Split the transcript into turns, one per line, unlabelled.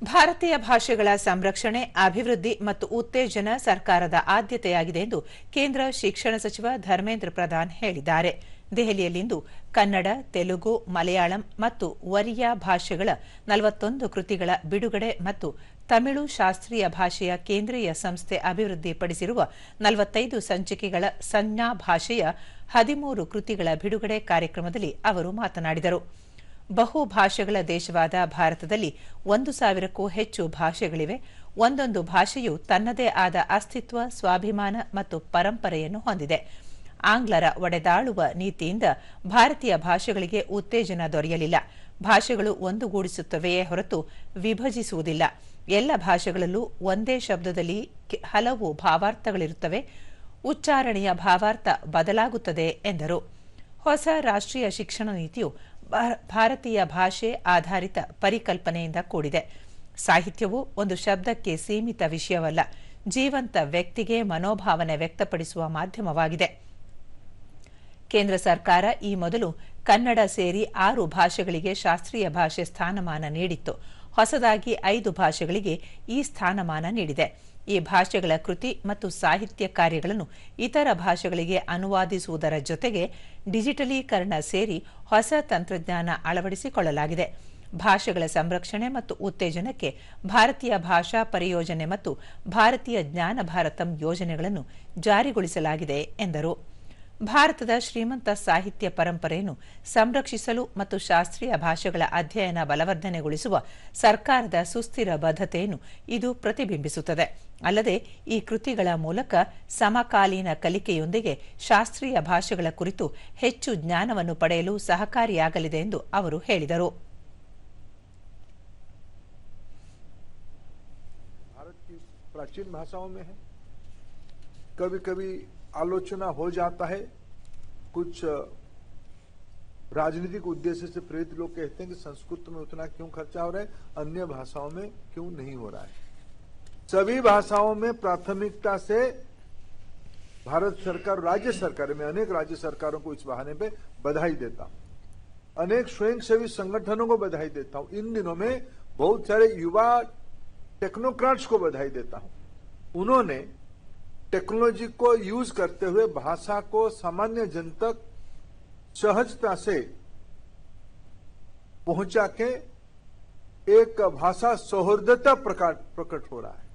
ಭಾರತೀಯ ಭಾಷೆಗಳ ಸಂರಕ್ಷಣೆ, ಅಭಿವೃದ್ಧಿ ಮತ್ತು ಉತ್ತೇಜನ ಸರ್ಕಾರದ ಆದ್ಯತೆಯಾಗಿದೆ ಎಂದು ಕೇಂದ್ರ ಶಿಕ್ಷಣ ಸಚಿವ ಧರ್ಮೇಂದ್ರ ಪ್ರಧಾನ್ ಹೇಳಿದ್ದಾರೆ. ದೆಹಲಿಯಲ್ಲಿಂದು ಕನ್ನಡ, ತೆಲುಗು, ಮಲಯಾಳಂ ಮತ್ತು ಒರಿಯಾ ಭಾಷೆಗಳ 41 ಕೃತಿಗಳ ಬಿಡುಗಡೆ ಮತ್ತು ತಮಿಳು ಶಾಸ್ತ್ರೀಯ ಭಾಷೆಯ ಕೇಂದ್ರೀಯ ಸಂಸ್ಥೆ ಅಭಿವೃದ್ಧಿಪಡಿಸಿರುವ 45 ಸಂಚಿಕೆಗಳ ಸಂಜ್ಞಾ ಭಾಷೆಯ 13 ಕೃತಿಗಳ ಬಿಡುಗಡೆ ಕಾರ್ಯಕ್ರಮದಲ್ಲಿ ಅವರು ಮಾತನಾಡಿದರು. ಬಹುಭಾಷೆಗಳ ದೇಶವಾದ ಭಾರತದಲ್ಲಿ 1,000ಕ್ಕೂ ಹೆಚ್ಚು ಭಾಷೆಗಳಿವೆ. ಒಂದೊಂದು ಭಾಷೆಯು ತನ್ನದೇ ಆದ ಅಸ್ತಿತ್ವ, ಸ್ವಾಭಿಮಾನ ಮತ್ತು ಪರಂಪರೆಯನ್ನು ಹೊಂದಿದೆ. ಆಂಗ್ಲರ ಒಡೆದಾಳುವ ನೀತಿಯಿಂದ ಭಾರತೀಯ ಭಾಷೆಗಳಿಗೆ ಉತ್ತೇಜನ ದೊರೆಯಲಿಲ್ಲ. ಭಾಷೆಗಳು ಒಂದುಗೂಡಿಸುತ್ತವೆಯೇ ಹೊರತು ವಿಭಜಿಸುವುದಿಲ್ಲ. ಎಲ್ಲ ಭಾಷೆಗಳಲ್ಲೂ ಒಂದೇ ಶಬ್ದದಲ್ಲಿ ಹಲವು ಭಾವಾರ್ಥಗಳಿರುತ್ತವೆ. ಉಚ್ಚಾರಣೆಯ ಭಾವಾರ್ಥ ಬದಲಾಗುತ್ತದೆ ಎಂದರು. ಹೊಸ ರಾಷ್ಟ್ರೀಯ ಶಿಕ್ಷಣ ನೀತಿಯು ಭಾರತೀಯ ಭಾಷೆ ಆಧಾರಿತ ಪರಿಕಲ್ಪನೆಯಿಂದ ಕೂಡಿದೆ. ಸಾಹಿತ್ಯವು ಒಂದು ಶಬ್ದಕ್ಕೆ ಸೀಮಿತ ವಿಷಯವಲ್ಲ, ಜೀವಂತ ವ್ಯಕ್ತಿಗೆ ಮನೋಭಾವನೆ ವ್ಯಕ್ತಪಡಿಸುವ ಮಾಧ್ಯಮವಾಗಿದೆ. ಕೇಂದ್ರ ಸರ್ಕಾರ ಈ ಮೊದಲು ಕನ್ನಡ ಸೇರಿ 6 ಭಾಷೆಗಳಿಗೆ ಶಾಸ್ತ್ರೀಯ ಭಾಷೆ ಸ್ಥಾನಮಾನ ನೀಡಿತ್ತು. ಹೊಸದಾಗಿ 5 ಭಾಷೆಗಳಿಗೆ ಈ ಸ್ಥಾನಮಾನ ನೀಡಿದೆ. ಈ ಭಾಷೆಗಳ ಕೃತಿ ಮತ್ತು ಸಾಹಿತ್ಯ ಕಾರ್ಯಗಳನ್ನು ಇತರ ಭಾಷೆಗಳಿಗೆ ಅನುವಾದಿಸುವುದರ ಜೊತೆಗೆ ಡಿಜಿಟಲೀಕರಣ ಸೇರಿ ಹೊಸ ತಂತ್ರಜ್ಞಾನ ಅಳವಡಿಸಿಕೊಳ್ಳಲಾಗಿದೆ. ಭಾಷೆಗಳ ಸಂರಕ್ಷಣೆ ಮತ್ತು ಉತ್ತೇಜನಕ್ಕೆ ಭಾರತೀಯ ಭಾಷಾ ಪರಿಯೋಜನೆ ಮತ್ತು ಭಾರತೀಯ ಜ್ಞಾನ ಭಾರತಂ ಯೋಜನೆಗಳನ್ನು ಜಾರಿಗೊಳಿಸಲಾಗಿದೆ ಎಂದರು. ಭಾರತದ ಶ್ರೀಮಂತ ಸಾಹಿತ್ಯ ಪರಂಪರೆಯನ್ನು ಸಂರಕ್ಷಿಸಲು ಮತ್ತು ಶಾಸ್ತ್ರೀಯ ಭಾಷೆಗಳ ಅಧ್ಯಯನ ಬಲವರ್ಧನೆಗೊಳಿಸುವ ಸರ್ಕಾರದ ಸುಸ್ಥಿರ ಬದ್ಧತೆಯನ್ನು ಇದು ಪ್ರತಿಬಿಂಬಿಸುತ್ತದೆ. ಅಲ್ಲದೆ ಈ ಕೃತಿಗಳ ಮೂಲಕ ಸಮಕಾಲೀನ ಕಲಿಕೆಯೊಂದಿಗೆ ಶಾಸ್ತ್ರೀಯ ಭಾಷೆಗಳ ಕುರಿತು ಹೆಚ್ಚು ಜ್ಞಾನವನ್ನು ಪಡೆಯಲು ಸಹಕಾರಿಯಾಗಲಿದೆ ಎಂದು ಅವರು ಹೇಳಿದರು.
प्राचीन भाषाओं में है, कभी कभी आलोचना हो जाता है. कुछ राजनीतिक उद्देश्य से प्रेरित लोग कहते हैं कि संस्कृत में उतना क्यों खर्चा हो रहा है, अन्य भाषाओं में क्यों नहीं हो रहा है. सभी भाषाओं में प्राथमिकता से भारत सरकार, राज्य सरकार में अनेक राज्य सरकारों को इस बहाने पे बधाई देता हूं. अनेक स्वयंसेवी संगठनों को बधाई देता हूं. इन दिनों में बहुत सारे युवा टेक्नोक्रेट्स को बधाई देता हूं. उन्होंने टेक्नोलॉजी को यूज करते हुए भाषा को सामान्य जन तक सहजता से पहुंचा के एक भाषा सौहार्दता प्रकट हो रहा है.